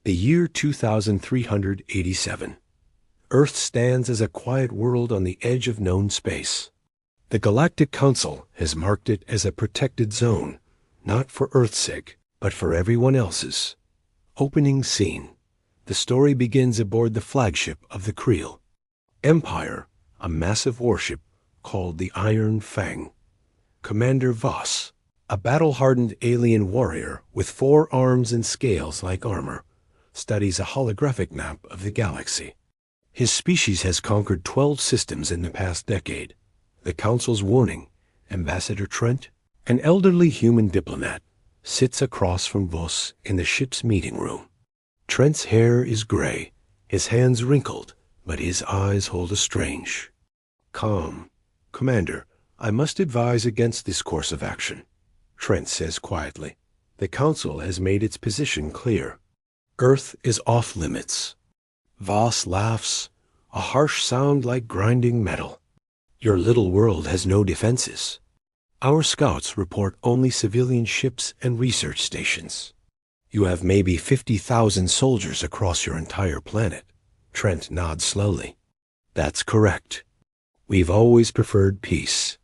The year 2387. Earth stands as a quiet world on the edge of known space. The Galactic Council has marked it as a protected zone, not for Earth's sake, but for everyone else's. Opening scene. The story begins aboard the flagship of the Creel Empire, a massive warship called the Iron Fang. Commander Voss, a battle-hardened alien warrior with 4 arms and scales like armor, studies a holographic map of the galaxy. His species has conquered 12 systems in the past decade. The Council's warning, Ambassador Trent, an elderly human diplomat, sits across from Voss in the ship's meeting room. Trent's hair is gray, his hands wrinkled, but his eyes hold a strange calm. "Commander, I must advise against this course of action," Trent says quietly. "The Council has made its position clear. Earth is off limits." Voss laughs, a harsh sound like grinding metal. "Your little world has no defenses. Our scouts report only civilian ships and research stations. You have maybe 50,000 soldiers across your entire planet." Trent nods slowly. "That's correct. We've always preferred peace."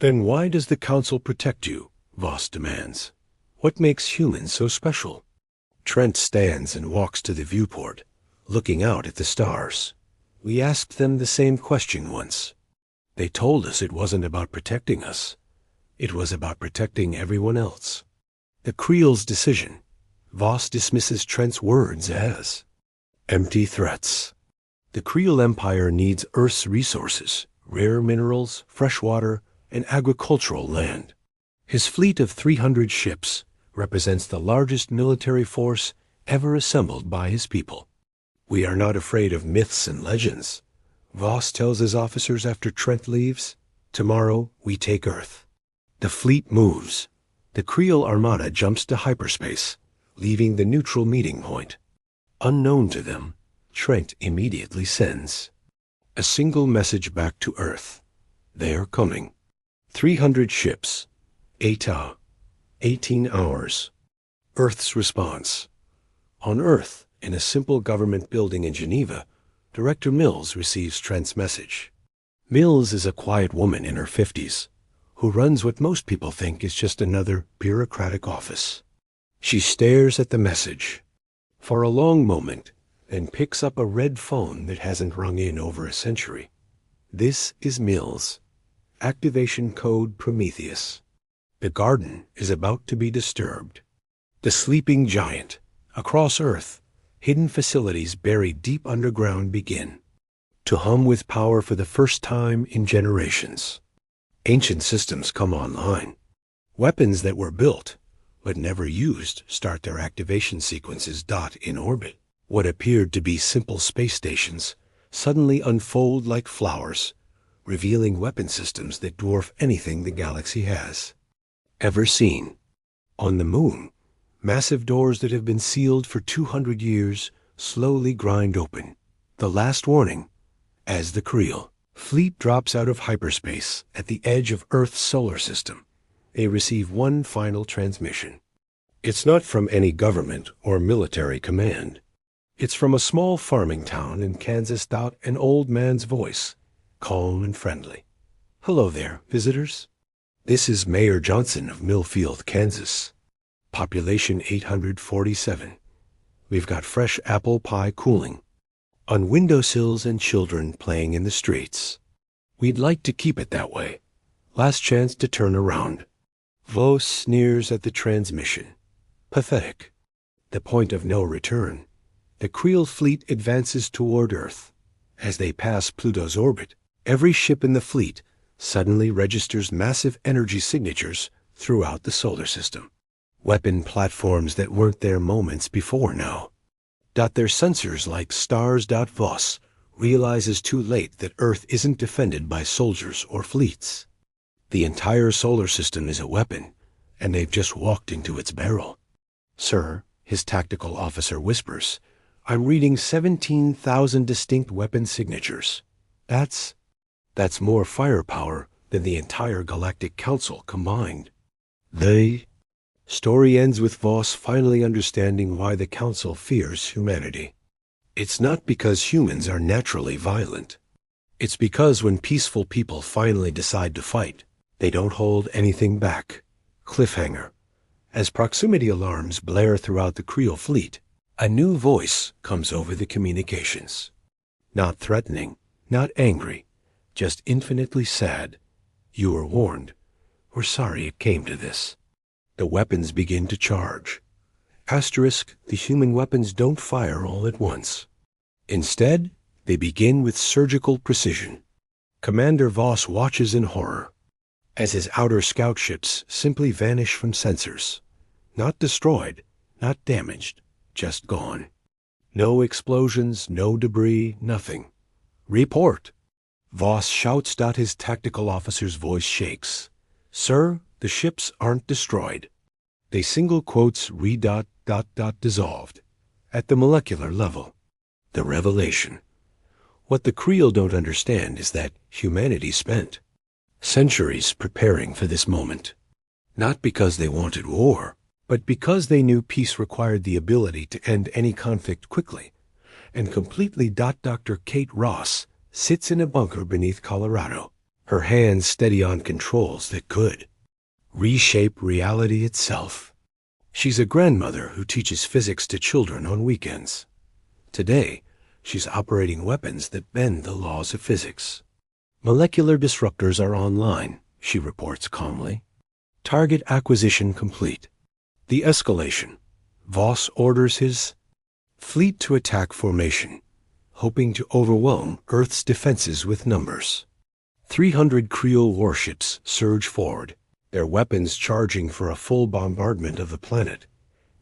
"Then why does the Council protect you?" Voss demands. "What makes humans so special?" Trent stands and walks to the viewport, looking out at the stars. "We asked them the same question once. They told us it wasn't about protecting us. It was about protecting everyone else." The Creel's decision. Voss dismisses Trent's words as empty threats. The Creel Empire needs Earth's resources, rare minerals, fresh water, and agricultural land. His fleet of 300 ships represents the largest military force ever assembled by his people. "We are not afraid of myths and legends," Voss tells his officers after Trent leaves. "Tomorrow we take Earth." The fleet moves. The Creel Armada jumps to hyperspace, leaving the neutral meeting point. Unknown to them, Trent immediately sends a single message back to Earth. "They're coming. 300 ships. Eta. 18 hours. Earth's response. On Earth, in a simple government building in Geneva, Director Mills receives Trent's message. Mills is a quiet woman in her 50s, who runs what most people think is just another bureaucratic office. She stares at the message for a long moment, then picks up a red phone that hasn't rung in over a century. This is Mills. Activation code Prometheus. The garden is about to be disturbed. The sleeping giant. Across Earth, hidden facilities buried deep underground begin to hum with power for the first time in generations. Ancient systems come online. Weapons that were built but never used start their activation sequences. In orbit, what appeared to be simple space stations suddenly unfold like flowers, revealing weapon systems that dwarf anything the galaxy has ever seen. On the moon, massive doors that have been sealed for 200 years slowly grind open. The last warning, as the Creel fleet drops out of hyperspace at the edge of Earth's solar system, they receive one final transmission. It's not from any government or military command. It's from a small farming town in Kansas. An old man's voice, calm and friendly. "Hello there, visitors. This is Mayor Johnson of Millfield, Kansas. Population 847. We've got fresh apple pie cooling on windowsills and children playing in the streets. We'd like to keep it that way. Last chance to turn around." Voss sneers at the transmission. Pathetic. The point of no return. The Creel fleet advances toward Earth. As they pass Pluto's orbit, every ship in the fleet suddenly registers massive energy signatures throughout the solar system. Weapon platforms that weren't there moments before now. Their sensors like stars. Voss realizes too late that Earth isn't defended by soldiers or fleets. The entire solar system is a weapon, and they've just walked into its barrel. "Sir," his tactical officer whispers, "I'm reading 17,000 distinct weapon signatures. That's more firepower than the entire Galactic Council combined." Story ends with Voss finally understanding why the Council fears humanity. It's not because humans are naturally violent. It's because when peaceful people finally decide to fight, they don't hold anything back. Cliffhanger. As proximity alarms blare throughout the Creel fleet, a new voice comes over the communications. Not threatening, not angry, just infinitely sad. You were warned. We're sorry it came to this. The weapons begin to charge. Asterisk, the human weapons don't fire all at once. Instead, they begin with surgical precision. Commander Voss watches in horror as his outer scout ships simply vanish from sensors. Not destroyed, not damaged, just gone. No explosions, no debris, nothing. Report. Voss shouts. His tactical officer's voice shakes. Sir, the ships aren't destroyed. They single quotes dissolved. At the molecular level. The revelation. What the Creel don't understand is that humanity spent centuries preparing for this moment. Not because they wanted war, but because they knew peace required the ability to end any conflict quickly and completely. Dr. Kate Ross sits in a bunker beneath Colorado, her hands steady on controls that could reshape reality itself. She's a grandmother who teaches physics to children on weekends. Today, she's operating weapons that bend the laws of physics. Molecular disruptors are online, she reports calmly. Target acquisition complete. The escalation. Voss orders his fleet to attack formation, hoping to overwhelm Earth's defenses with numbers. 300 Creel warships surge forward, their weapons charging for a full bombardment of the planet.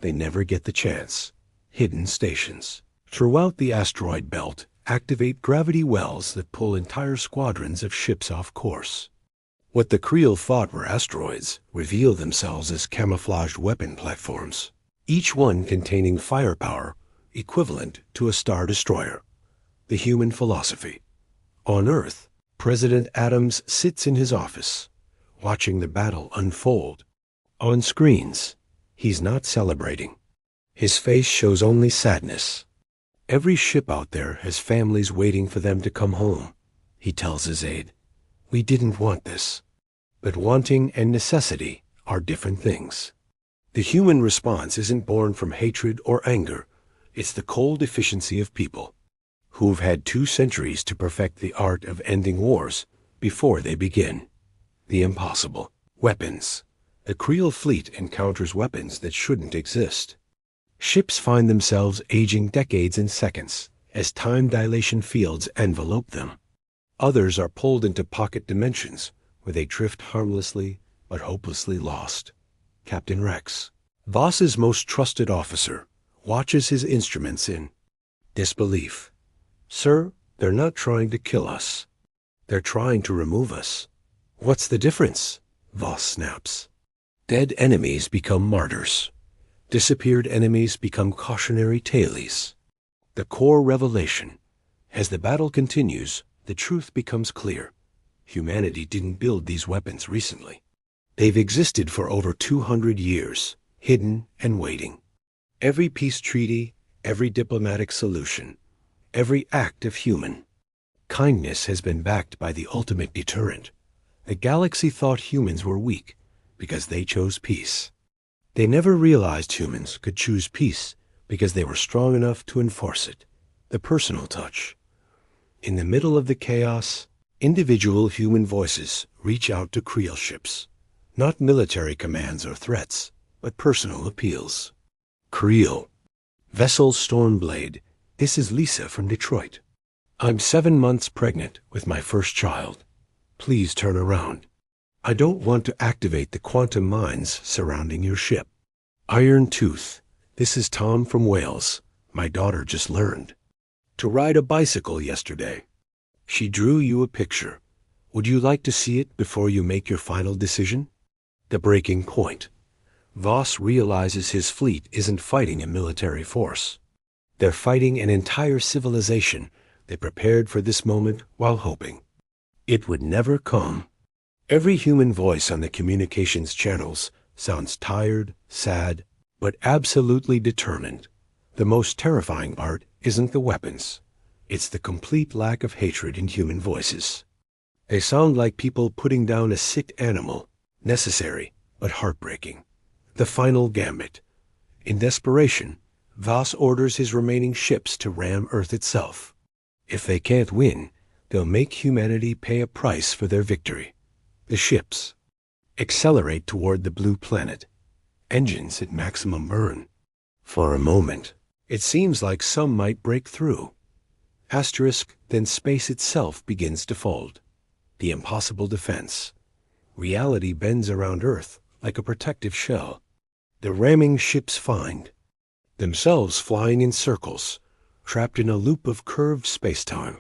They never get the chance. Hidden stations throughout the asteroid belt activate gravity wells that pull entire squadrons of ships off course. What the Creel thought were asteroids reveal themselves as camouflaged weapon platforms, each one containing firepower equivalent to a star destroyer. The human philosophy. On Earth, President Adams sits in his office, watching the battle unfold. On screens, he's not celebrating. His face shows only sadness. Every ship out there has families waiting for them to come home, he tells his aide. We didn't want this. But wanting and necessity are different things. The human response isn't born from hatred or anger. It's the cold efficiency of people who've had 2 centuries to perfect the art of ending wars before they begin. The impossible. Weapons. The Creel fleet encounters weapons that shouldn't exist. Ships find themselves aging decades in seconds as time dilation fields envelope them. Others are pulled into pocket dimensions where they drift harmlessly but hopelessly lost. Captain Rex, Voss's most trusted officer, watches his instruments in disbelief. Sir, they're not trying to kill us. They're trying to remove us. What's the difference? Voss snaps. Dead enemies become martyrs. Disappeared enemies become cautionary tales. The core revelation. As the battle continues, the truth becomes clear. Humanity didn't build these weapons recently. They've existed for over 200 years, hidden and waiting. Every peace treaty, every diplomatic solution, every act of human kindness has been backed by the ultimate deterrent. The galaxy thought humans were weak because they chose peace. They never realized humans could choose peace because they were strong enough to enforce it. The personal touch. In the middle of the chaos, individual human voices reach out to Creel ships. Not military commands or threats, but personal appeals. Creel. Vessel Stormblade. This is Lisa from Detroit. I'm 7 months pregnant with my first child. Please turn around. I don't want to activate the quantum mines surrounding your ship. Iron Tooth. This is Tom from Wales. My daughter just learned to ride a bicycle yesterday. She drew you a picture. Would you like to see it before you make your final decision? The breaking point. Voss realizes his fleet isn't fighting a military force. They're fighting an entire civilization that prepared for this moment while hoping it would never come. Every human voice on the communications channels sounds tired, sad, but absolutely determined. The most terrifying part isn't the weapons. It's the complete lack of hatred in human voices. They sound like people putting down a sick animal, necessary but heartbreaking. The final gambit. In desperation, Voss orders his remaining ships to ram Earth itself. If they can't win, they'll make humanity pay a price for their victory. The ships accelerate toward the blue planet, engines at maximum burn. For a moment, it seems like some might break through. Then space itself begins to fold. The impossible defense. Reality bends around Earth like a protective shell. The ramming ships find themselves flying in circles, trapped in a loop of curved space-time.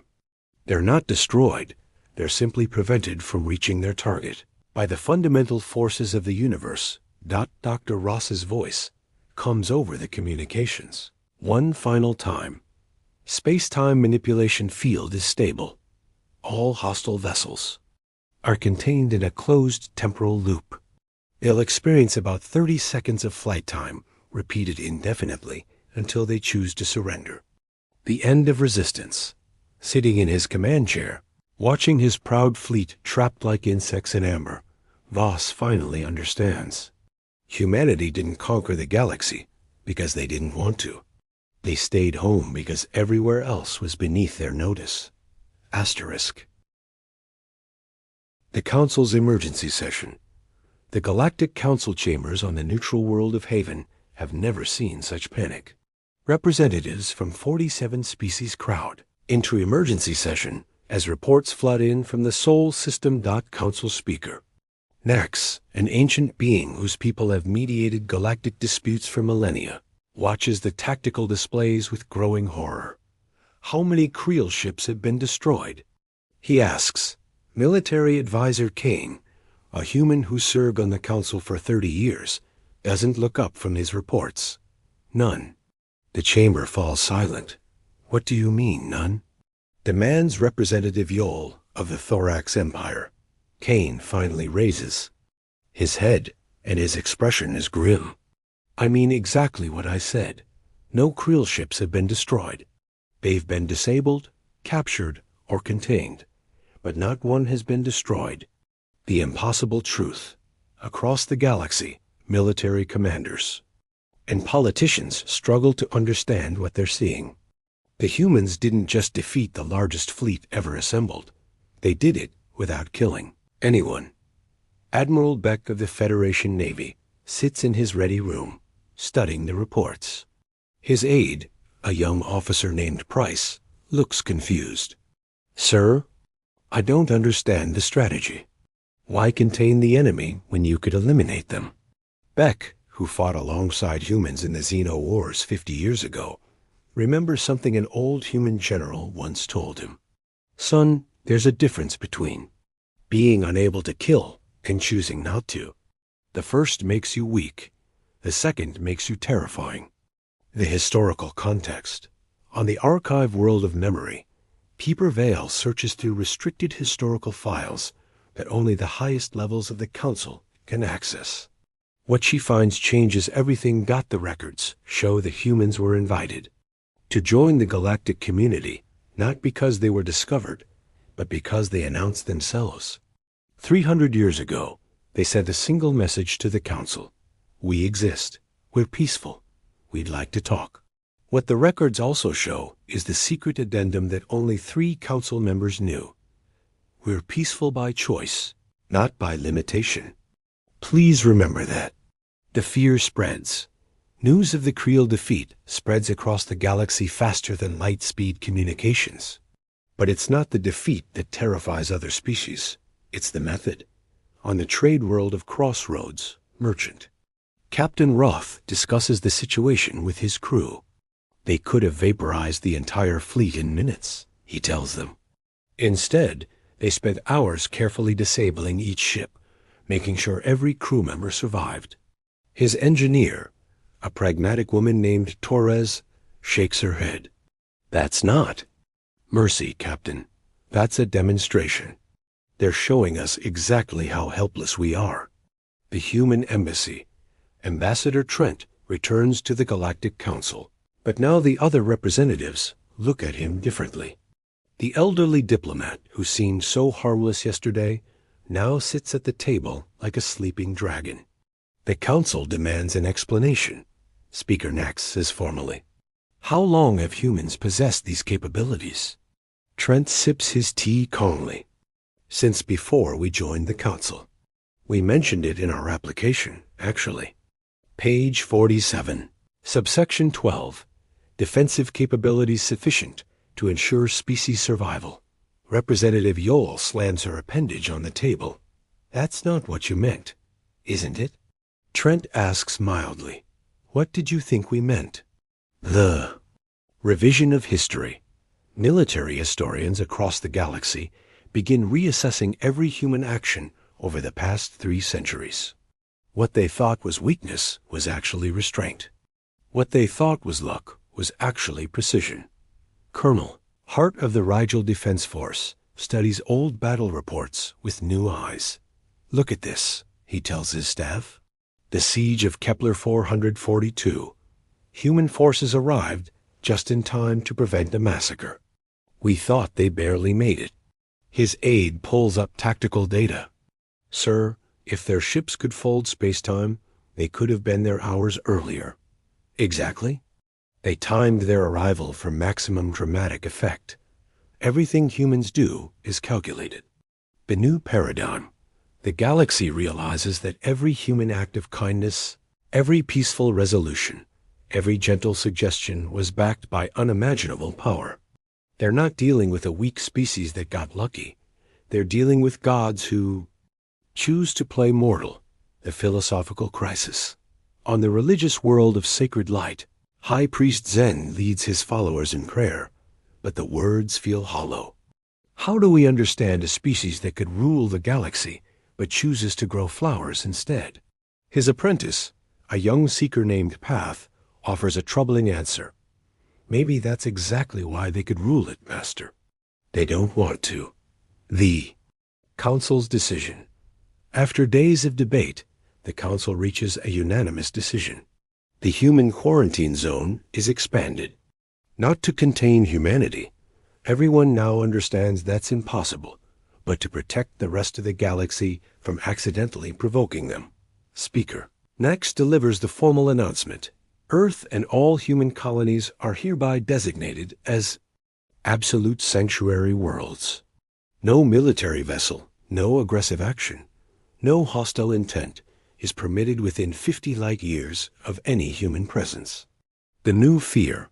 They're not destroyed, they're simply prevented from reaching their target by the fundamental forces of the universe. Dr. Ross's voice comes over the communications. One final time. Space-time manipulation field is stable. All hostile vessels are contained in a closed temporal loop. They'll experience about 30 seconds of flight time, repeated indefinitely until they choose to surrender. The end of resistance. Sitting in his command chair, watching his proud fleet trapped like insects in amber, Voss finally understands. Humanity didn't conquer the galaxy because they didn't want to. They stayed home because everywhere else was beneath their notice. Asterisk. The Council's emergency session. The Galactic Council chambers on the neutral world of Haven have never seen such panic. Representatives from 47 species crowd into emergency session as reports flood in from the Sol System. Council speaker. Nax, an ancient being whose people have mediated galactic disputes for millennia, watches the tactical displays with growing horror. How many Creel ships have been destroyed? He asks. Military advisor Kane, a human who served on the council for 30 years, doesn't look up from his reports. None. The chamber falls silent. What do you mean, none? Demands Representative Yol of the Thorax Empire. Kane finally raises his head, and his expression is grim. I mean exactly what I said. No Creel ships have been destroyed. They've been disabled, captured, or contained, but not one has been destroyed. The impossible truth. Across the galaxy, military commanders and politicians struggle to understand what they're seeing. The humans didn't just defeat the largest fleet ever assembled. They did it without killing anyone. Admiral Beck of the Federation Navy sits in his ready room, studying the reports. His aide, a young officer named Price, looks confused. Sir, I don't understand the strategy. Why contain the enemy when you could eliminate them? Beck, who fought alongside humans in the Xeno Wars 50 years ago, remembers something an old human general once told him. Son, there's a difference between being unable to kill and choosing not to. The first makes you weak. The second makes you terrifying. The historical context. On the archive world of memory, Peeper Vale searches through restricted historical files that only the highest levels of the Council can access. What she finds changes everything. The records show the humans were invited to join the galactic community, not because they were discovered, but because they announced themselves. 300 years ago, they sent a single message to the Council. We exist. We're peaceful. We'd like to talk. What the records also show is the secret addendum that only 3 Council members knew. We're peaceful by choice, not by limitation. Please remember that. The fear spreads. News of the Creel defeat spreads across the galaxy faster than light-speed communications. But it's not the defeat that terrifies other species. It's the method. On the trade world of Crossroads, Merchant, Captain Roth discusses the situation with his crew. They could have vaporized the entire fleet in minutes, he tells them. Instead, they spent hours carefully disabling each ship, making sure every crew member survived. His engineer, a pragmatic woman named Torres, shakes her head. That's not mercy, Captain. That's a demonstration. They're showing us exactly how helpless we are. The human embassy. Ambassador Trent returns to the Galactic Council. But now the other representatives look at him differently. The elderly diplomat who seemed so harmless yesterday now sits at the table like a sleeping dragon. The council demands an explanation. Speaker Nax says formally, "How long have humans possessed these capabilities?" Trent sips his tea calmly. "Since before we joined the council. We mentioned it in our application, actually." Page 47. Subsection 12. Defensive capabilities sufficient to ensure species survival. Representative Yoel slams her appendage on the table. "That's not what you meant, isn't it?" Trent asks mildly, "What did you think we meant?" The revision of history. Military historians across the galaxy begin reassessing every human action over the past 3 centuries. What they thought was weakness was actually restraint. What they thought was luck was actually precision. Colonel, Hart of the Rigel Defense Force, studies old battle reports with new eyes. "Look at this," he tells his staff. "The siege of Kepler 442. Human forces arrived just in time to prevent a massacre. We thought they barely made it." His aide pulls up tactical data. "Sir, if their ships could fold space-time, they could have been there hours earlier." "Exactly. They timed their arrival for maximum dramatic effect. Everything humans do is calculated." The new paradigm. The galaxy realizes that every human act of kindness, every peaceful resolution, every gentle suggestion was backed by unimaginable power. They're not dealing with a weak species that got lucky. They're dealing with gods who choose to play mortal. The philosophical crisis. On the religious world of sacred light, High Priest Zen leads his followers in prayer, but the words feel hollow. How do we understand a species that could rule the galaxy, but chooses to grow flowers instead? His apprentice, a young seeker named Path, offers a troubling answer. "Maybe that's exactly why they could rule it, Master. They don't want to." The Council's decision. After days of debate, the Council reaches a unanimous decision. The human quarantine zone is expanded. Not to contain humanity. Everyone now understands that's impossible, but to protect the rest of the galaxy from accidentally provoking them. Speaker Nax delivers the formal announcement. Earth and all human colonies are hereby designated as absolute sanctuary worlds. No military vessel, no aggressive action, no hostile intent is permitted within 50 light years of any human presence. The new fear.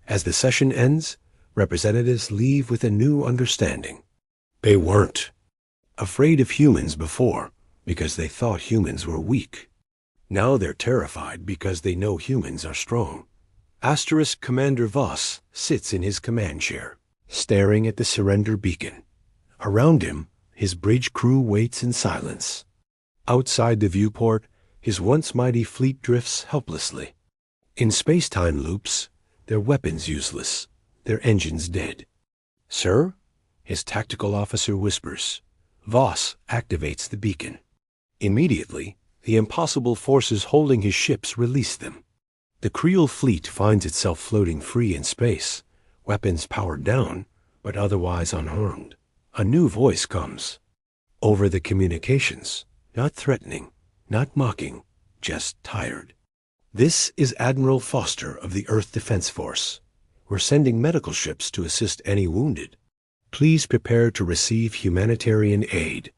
As the session ends, representatives leave with a new understanding. They weren't afraid of humans before because they thought humans were weak. Now they're terrified because they know humans are strong. Asterisk Commander Voss sits in his command chair, staring at the surrender beacon. Around him, his bridge crew waits in silence. Outside the viewport, his once mighty fleet drifts helplessly. In space-time loops, their weapons useless, their engines dead. "Sir?" his tactical officer whispers. Voss activates the beacon. Immediately, the impossible forces holding his ships release them. The Creel fleet finds itself floating free in space, weapons powered down, but otherwise unharmed. A new voice comes. Over the communications. Not threatening, not mocking, just tired. "This is Admiral Foster of the Earth Defense Force. We're sending medical ships to assist any wounded. Please prepare to receive humanitarian aid."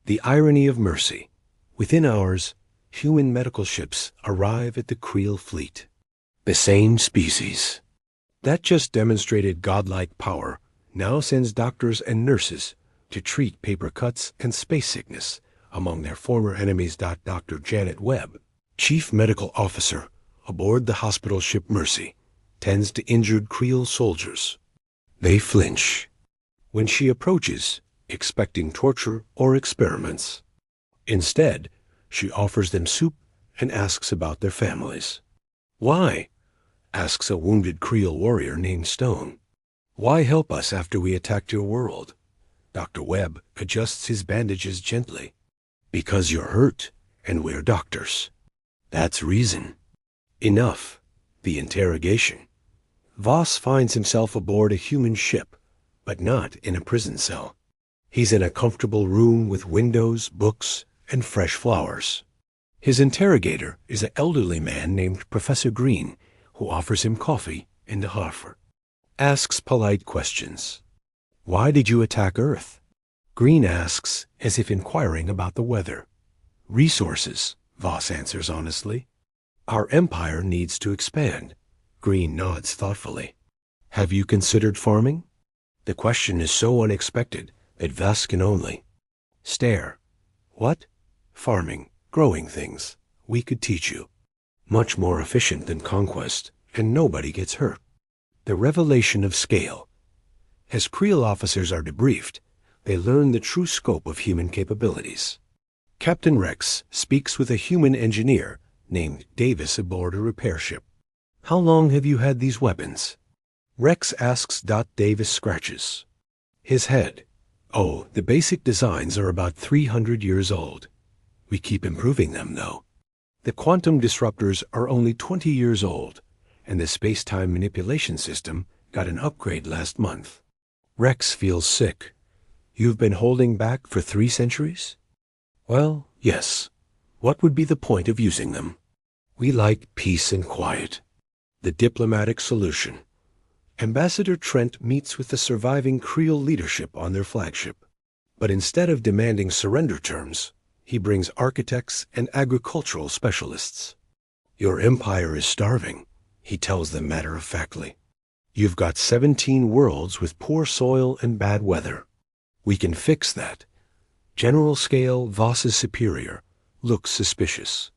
The irony of mercy. Within hours, human medical ships arrive at the Creel fleet. The same species. That just demonstrated godlike power now sends doctors and nurses to treat paper cuts and space sickness among their former enemies. Dr. Janet Webb, chief medical officer aboard the hospital ship Mercy, tends to injured Creel soldiers. They flinch when she approaches, expecting torture or experiments. Instead, she offers them soup and asks about their families. "Why?" asks a wounded Creel warrior named Stone. "Why help us after we attacked your world?" Dr. Webb adjusts his bandages gently. "Because you're hurt, and we're doctors. That's reason. Enough. The interrogation. Voss finds himself aboard a human ship, but not in a prison cell. He's in a comfortable room with windows, books, and fresh flowers. His interrogator is an elderly man named Professor Green, who offers him coffee and a Harford. Asks polite questions. Why did you attack Earth? Green asks as if inquiring about the weather. Resources, Voss answers honestly. Our empire needs to expand. Green nods thoughtfully. Have you considered farming? The question is so unexpected that Voss can only stare. What? Farming, growing things. We could teach you. Much more efficient than conquest, and nobody gets hurt. The revelation of scale. As Creel officers are debriefed, they learn the true scope of human capabilities. Captain Rex speaks with a human engineer named Davis aboard a repair ship. How long have you had these weapons? Rex asks. Davis scratches his head. Oh, the basic designs are about 300 years old. We keep improving them, though. The quantum disruptors are only 20 years old, and the space-time manipulation system got an upgrade last month. Rex feels sick. You've been holding back for 3 centuries? Well, yes. What would be the point of using them? We like peace and quiet. The diplomatic solution. Ambassador Trent meets with the surviving Creel leadership on their flagship. But instead of demanding surrender terms, he brings architects and agricultural specialists. Your empire is starving, he tells them matter-of-factly. You've got 17 worlds with poor soil and bad weather. We can fix that. General Scale, Voss's superior, looks suspicious.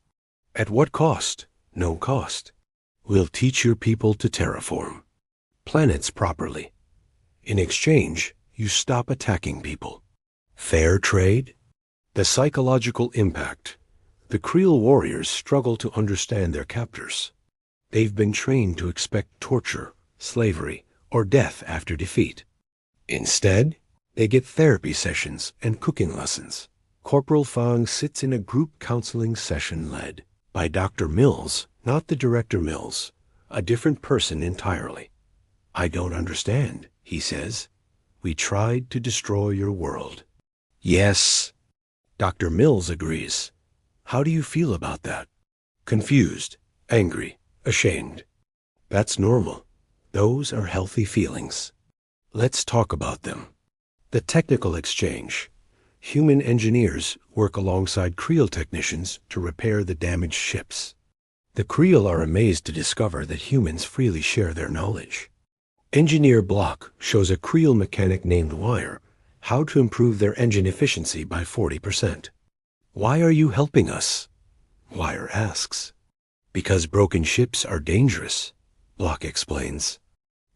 At what cost? No cost. We'll teach your people to terraform planets properly. In exchange, you stop attacking people. Fair trade? The psychological impact. The Creel warriors struggle to understand their captors. They've been trained to expect torture, slavery, or death after defeat. Instead, they get therapy sessions and cooking lessons. Corporal Fang sits in a group counseling session led by Dr. Mills, not the Director Mills, a different person entirely. I don't understand, he says. We tried to destroy your world. Yes. Dr. Mills agrees. How do you feel about that? Confused, angry, ashamed. That's normal. Those are healthy feelings. Let's talk about them. The technical exchange. Human engineers work alongside Creel technicians to repair the damaged ships. The Creel are amazed to discover that humans freely share their knowledge. Engineer Block shows a Creel mechanic named Wire how to improve their engine efficiency by 40%. Why are you helping us? Wire asks. Because broken ships are dangerous, Block explains.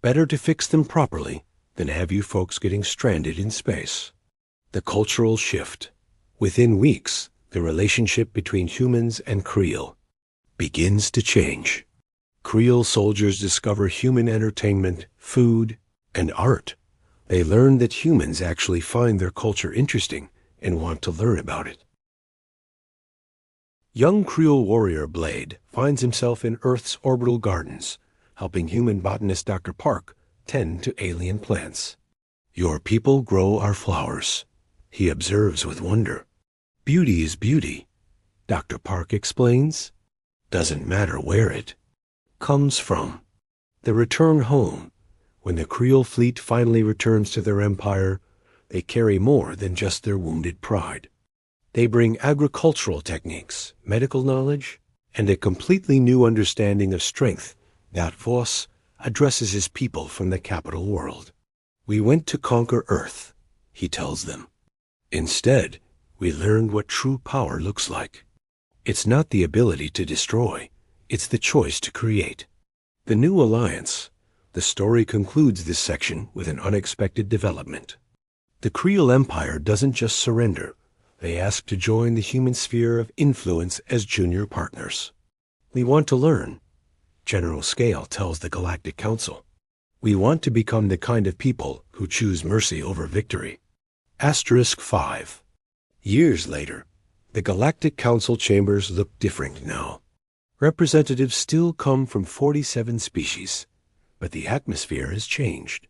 Better to fix them properly than have you folks getting stranded in space. The cultural shift. Within weeks, the relationship between humans and Creel begins to change. Creel soldiers discover human entertainment, food, and art. They learn that humans actually find their culture interesting and want to learn about it. Young Creel warrior Blade finds himself in Earth's orbital gardens, helping human botanist Dr. Park tend to alien plants. Your people grow our flowers, he observes with wonder. Beauty is beauty, Dr. Park explains. Doesn't matter where it comes from. The return home. When the Creel fleet finally returns to their empire, they carry more than just their wounded pride. They bring agricultural techniques, medical knowledge, and a completely new understanding of strength that Voss addresses his people from the capital world. We went to conquer Earth, he tells them. Instead, we learned what true power looks like. It's not the ability to destroy, it's the choice to create. The new alliance. The story concludes this section with an unexpected development. The Creel Empire doesn't just surrender. They ask to join the human sphere of influence as junior partners. We want to learn, General Scale tells the Galactic Council. We want to become the kind of people who choose mercy over victory. *5. Years later, The Galactic Council chambers look different now. Representatives still come from 47 species, but the atmosphere has changed.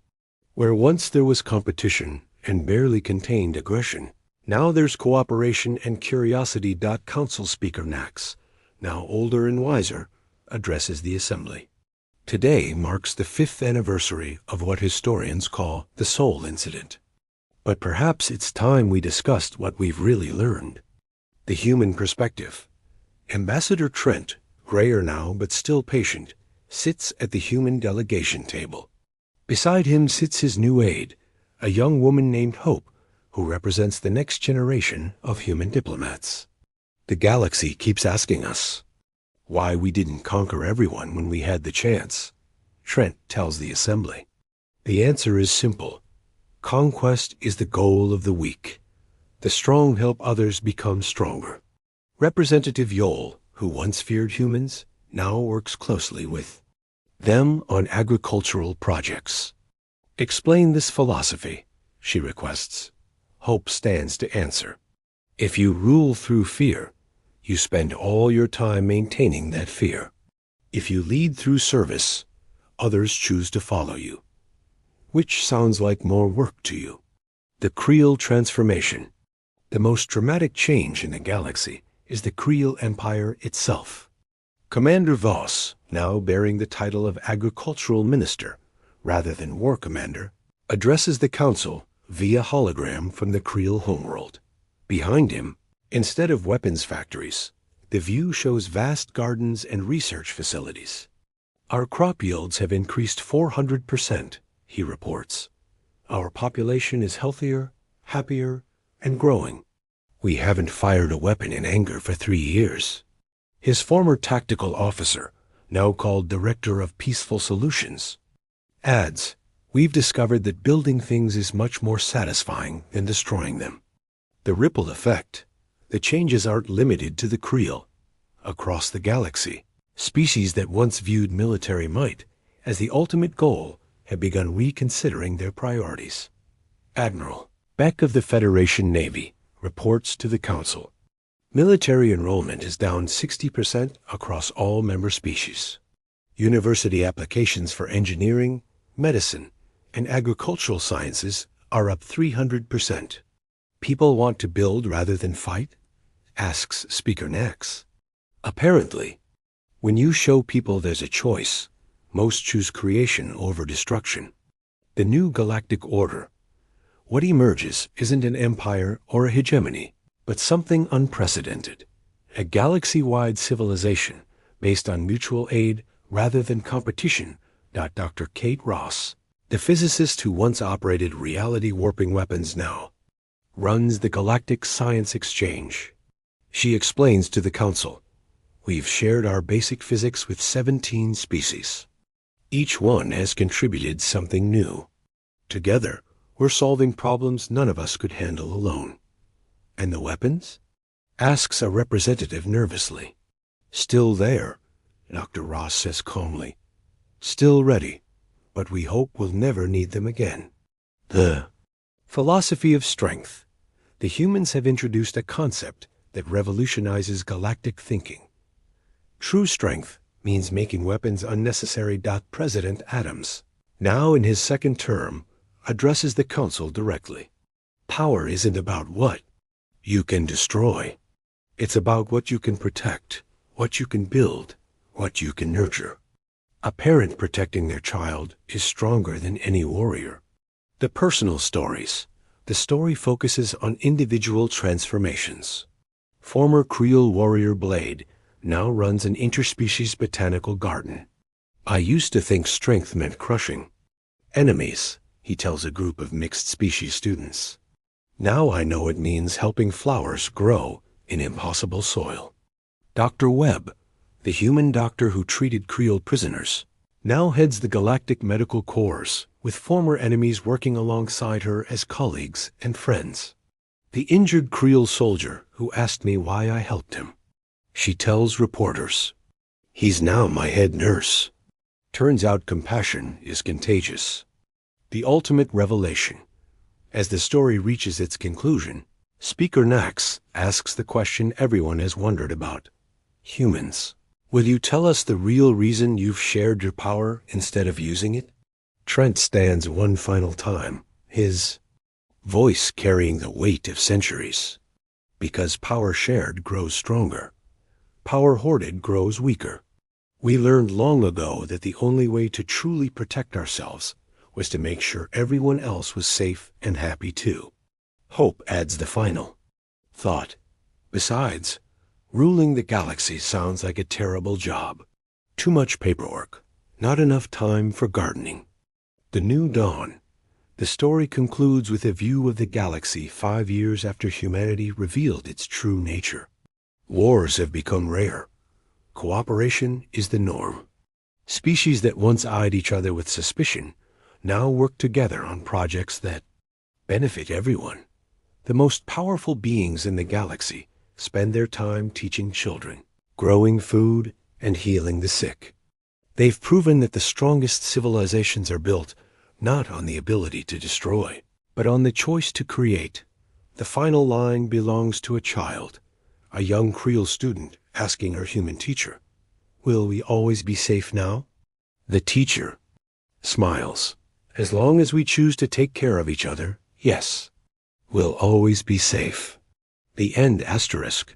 Where once there was competition and barely contained aggression, now there's cooperation and curiosity. Council Speaker Nax, now older and wiser, addresses the assembly. Today marks the 5th anniversary of what historians call the Soul Incident. But perhaps it's time we discussed what we've really learned. The human perspective. Ambassador Trent, grayer now but still patient, sits at the human delegation table. Beside him sits his new aide, a young woman named Hope, who represents the next generation of human diplomats. The galaxy keeps asking us why we didn't conquer everyone when we had the chance. Trent tells the assembly. The answer is simple. Conquest is the goal of the weak. The strong help others become stronger. Representative Yol, who once feared humans, now works closely with them on agricultural projects. Explain this philosophy, she requests. Hope stands to answer. If you rule through fear, you spend all your time maintaining that fear. If you lead through service, others choose to follow you. Which sounds like more work to you? The Creel transformation. The most dramatic change in the galaxy is the Creel Empire itself. Commander Voss, now bearing the title of Agricultural Minister rather than War Commander, addresses the Council via hologram from the Creel homeworld. Behind him, instead of weapons factories, the view shows vast gardens and research facilities. Our crop yields have increased 400%, he reports. Our population is healthier, happier, and growing. We haven't fired a weapon in anger for 3 years. His former tactical officer, now called Director of Peaceful Solutions, adds, we've discovered that building things is much more satisfying than destroying them. The ripple effect. The changes aren't limited to the Creel. Across the galaxy, species that once viewed military might as the ultimate goal have begun reconsidering their priorities. Admiral Beck of the Federation Navy reports to the Council. Military enrollment is down 60% across all member species. University applications for engineering, medicine, and agricultural sciences are up 300%. People want to build rather than fight? Asks Speaker Nax. Apparently, when you show people there's a choice, most choose creation over destruction. The new galactic order. What emerges isn't an empire or a hegemony, but something unprecedented. A galaxy-wide civilization based on mutual aid rather than competition. Dr. Kate Ross, the physicist who once operated reality-warping weapons now, runs the Galactic Science Exchange. She explains to the Council, we've shared our basic physics with 17 species. Each one has contributed something new. Together, we're solving problems none of us could handle alone. And the weapons? Asks a representative nervously. Still there, Dr. Ross says calmly. Still ready, but we hope we'll never need them again. The philosophy of strength. The humans have introduced a concept that revolutionizes galactic thinking. True strength means making weapons unnecessary. President Adams, now in his second term, addresses the Council directly. Power isn't about what you can destroy. It's about what you can protect, what you can build, what you can nurture. A parent protecting their child is stronger than any warrior. The personal stories. The story focuses on individual transformations. Former Creel warrior Blade now runs an interspecies botanical garden. I used to think strength meant crushing enemies, he tells a group of mixed species students. Now I know it means helping flowers grow in impossible soil. Dr. Webb, the human doctor who treated Creel prisoners, now heads the Galactic Medical Corps, with former enemies working alongside her as colleagues and friends. The injured Creel soldier who asked me why I helped him. She tells reporters, he's now my head nurse. Turns out compassion is contagious. The ultimate revelation. As the story reaches its conclusion, Speaker Nax asks the question everyone has wondered about. Humans, will you tell us the real reason you've shared your power instead of using it? Trent stands one final time, his voice carrying the weight of centuries. Because power shared grows stronger. Power hoarded grows weaker. We learned long ago that the only way to truly protect ourselves was to make sure everyone else was safe and happy too. Hope adds the final thought. Besides, ruling the galaxy sounds like a terrible job. Too much paperwork, not enough time for gardening. The New Dawn. The story concludes with a view of the galaxy 5 years after humanity revealed its true nature. Wars have become rare. Cooperation is the norm. Species that once eyed each other with suspicion now work together on projects that benefit everyone. The most powerful beings in the galaxy spend their time teaching children, growing food, and healing the sick. They've proven that the strongest civilizations are built not on the ability to destroy, but on the choice to create. The final line belongs to a child, a young Creel student asking her human teacher, "Will we always be safe now?" The teacher smiles. "As long as we choose to take care of each other, yes, we'll always be safe." The end asterisk.